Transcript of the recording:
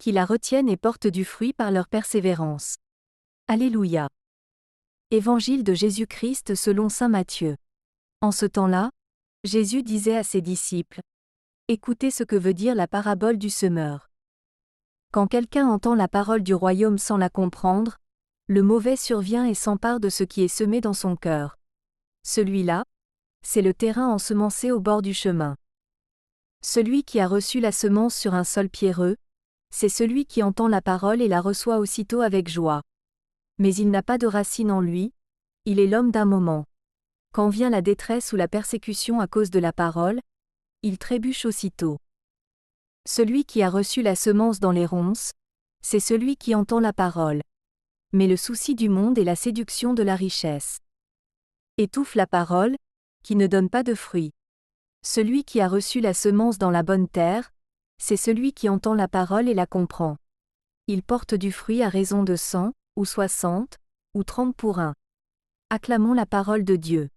qui la retiennent et portent du fruit par leur persévérance. Alléluia. Évangile de Jésus-Christ selon saint Matthieu. En ce temps-là, Jésus disait à ses disciples: Écoutez ce que veut dire la parabole du semeur. Quand quelqu'un entend la parole du royaume sans la comprendre, le mauvais survient et s'empare de ce qui est semé dans son cœur. Celui-là, c'est le terrain ensemencé au bord du chemin. Celui qui a reçu la semence sur un sol pierreux, c'est celui qui entend la parole et la reçoit aussitôt avec joie. Mais il n'a pas de racine en lui, il est l'homme d'un moment. Quand vient la détresse ou la persécution à cause de la parole, il trébuche aussitôt. Celui qui a reçu la semence dans les ronces, c'est celui qui entend la parole. Mais le souci du monde et la séduction de la richesse étouffent la parole, qui ne donne pas de fruits. Celui qui a reçu la semence dans la bonne terre, c'est celui qui entend la parole et la comprend. Il porte du fruit à raison de 100, ou 60, ou 30 pour un. Acclamons la parole de Dieu.